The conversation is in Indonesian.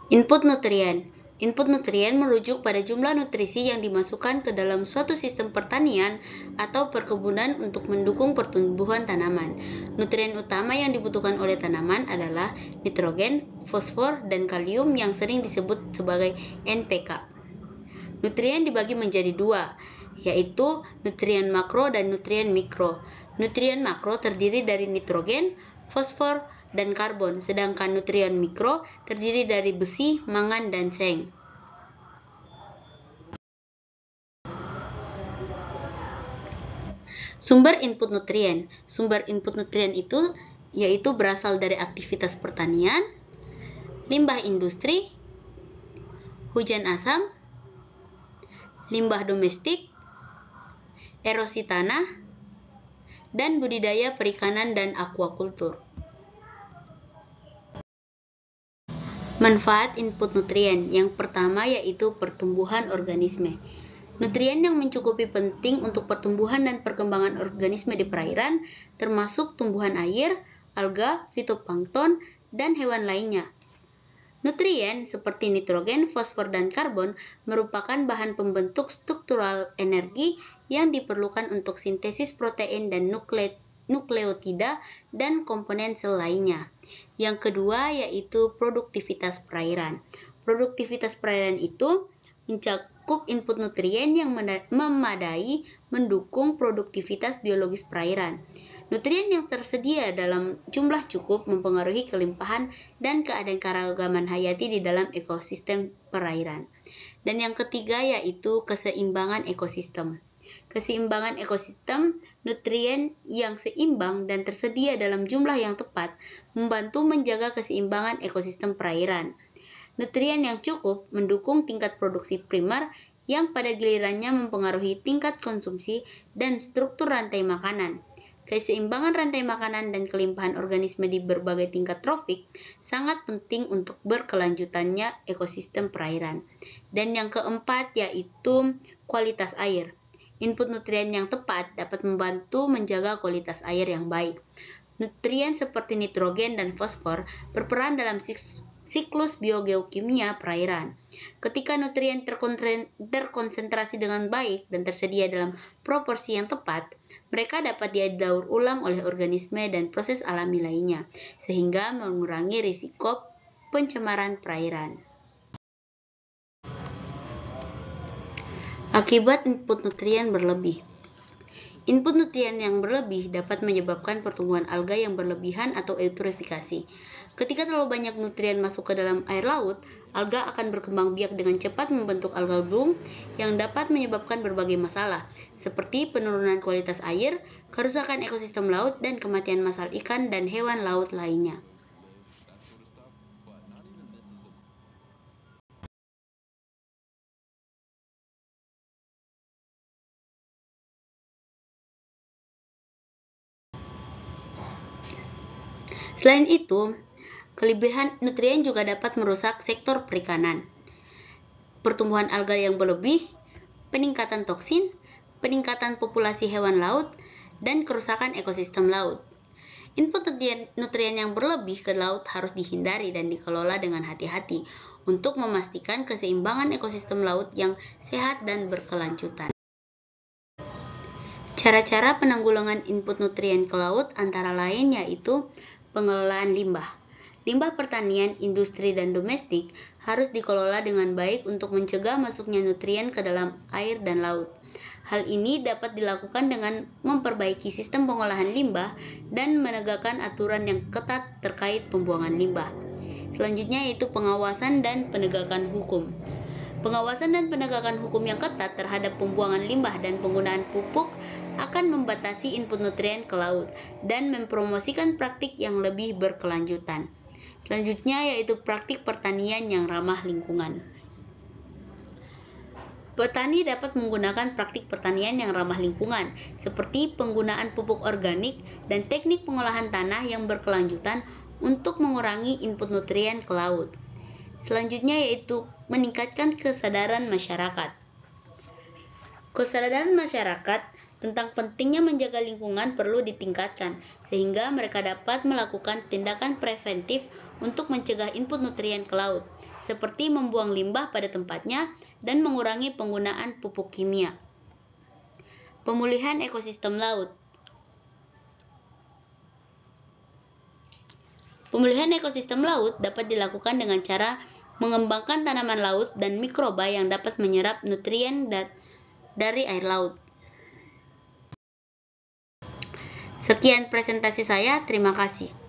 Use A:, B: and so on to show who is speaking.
A: Input nutrien. Input nutrien merujuk pada jumlah nutrisi yang dimasukkan ke dalam suatu sistem pertanian atau perkebunan untuk mendukung pertumbuhan tanaman. Nutrien utama yang dibutuhkan oleh tanaman adalah nitrogen, fosfor, dan kalium yang sering disebut sebagai NPK. Nutrien dibagi menjadi dua, yaitu nutrien makro dan nutrien mikro. Nutrien makro terdiri dari nitrogen, fosfor, dan karbon, sedangkan nutrien mikro terdiri dari besi, mangan, dan seng. Sumber input nutrien. Sumber input nutrien itu yaitu berasal dari aktivitas pertanian, limbah industri, hujan asam, limbah domestik, erosi tanah, dan budidaya perikanan dan aquakultur. Manfaat input nutrien. Yang pertama yaitu pertumbuhan organisme. Nutrien yang mencukupi penting untuk pertumbuhan dan perkembangan organisme di perairan, termasuk tumbuhan air, alga, fitoplankton, dan hewan lainnya. Nutrien seperti nitrogen, fosfor, dan karbon merupakan bahan pembentuk struktural energi yang diperlukan untuk sintesis protein dan nukleotida dan komponen sel lainnya. Yang kedua yaitu produktivitas perairan. Produktivitas perairan itu mencakup input nutrien yang memadai mendukung produktivitas biologis perairan. Nutrien yang tersedia dalam jumlah cukup mempengaruhi kelimpahan dan keanekaragaman hayati di dalam ekosistem perairan. Dan yang ketiga yaitu keseimbangan ekosistem. Keseimbangan ekosistem, nutrien yang seimbang dan tersedia dalam jumlah yang tepat membantu menjaga keseimbangan ekosistem perairan. Nutrien yang cukup mendukung tingkat produksi primer yang pada gilirannya mempengaruhi tingkat konsumsi dan struktur rantai makanan. Keseimbangan rantai makanan dan kelimpahan organisme di berbagai tingkat trofik sangat penting untuk berkelanjutannya ekosistem perairan. Dan yang keempat yaitu kualitas air. Input nutrien yang tepat dapat membantu menjaga kualitas air yang baik. Nutrien seperti nitrogen dan fosfor berperan dalam siklus biogeokimia perairan. Ketika nutrien terkonsentrasi dengan baik dan tersedia dalam proporsi yang tepat, mereka dapat didaur ulang oleh organisme dan proses alami lainnya, sehingga mengurangi risiko pencemaran perairan. Akibat input nutrien berlebih. Input nutrien yang berlebih dapat menyebabkan pertumbuhan alga yang berlebihan atau eutrofifikasi. Ketika terlalu banyak nutrien masuk ke dalam air laut, alga akan berkembang biak dengan cepat membentuk algal bloom yang dapat menyebabkan berbagai masalah, seperti penurunan kualitas air, kerusakan ekosistem laut, dan kematian massal ikan dan hewan laut lainnya. Selain itu, kelebihan nutrien juga dapat merusak sektor perikanan. Pertumbuhan alga yang berlebih, peningkatan toksin, peningkatan populasi hewan laut, dan kerusakan ekosistem laut. Input nutrien yang berlebih ke laut harus dihindari dan dikelola dengan hati-hati untuk memastikan keseimbangan ekosistem laut yang sehat dan berkelanjutan. Cara-cara penanggulangan input nutrien ke laut antara lain yaitu pengelolaan limbah. Limbah pertanian, industri, dan domestik harus dikelola dengan baik untuk mencegah masuknya nutrien ke dalam air dan laut. Hal ini dapat dilakukan dengan memperbaiki sistem pengolahan limbah dan menegakkan aturan yang ketat terkait pembuangan limbah. Selanjutnya yaitu pengawasan dan penegakan hukum. Pengawasan dan penegakan hukum yang ketat terhadap pembuangan limbah dan penggunaan pupuk akan membatasi input nutrien ke laut dan mempromosikan praktik yang lebih berkelanjutan. Selanjutnya yaitu praktik pertanian yang ramah lingkungan. Petani dapat menggunakan praktik pertanian yang ramah lingkungan, seperti penggunaan pupuk organik dan teknik pengolahan tanah yang berkelanjutan untuk mengurangi input nutrien ke laut. Selanjutnya yaitu meningkatkan kesadaran masyarakat. Kesadaran masyarakat tentang pentingnya menjaga lingkungan perlu ditingkatkan, sehingga mereka dapat melakukan tindakan preventif untuk mencegah input nutrien ke laut, seperti membuang limbah pada tempatnya dan mengurangi penggunaan pupuk kimia. Pemulihan ekosistem laut. Pemulihan ekosistem laut dapat dilakukan dengan cara mengembangkan tanaman laut dan mikroba yang dapat menyerap nutrien dari air laut. Sekian presentasi saya, terima kasih.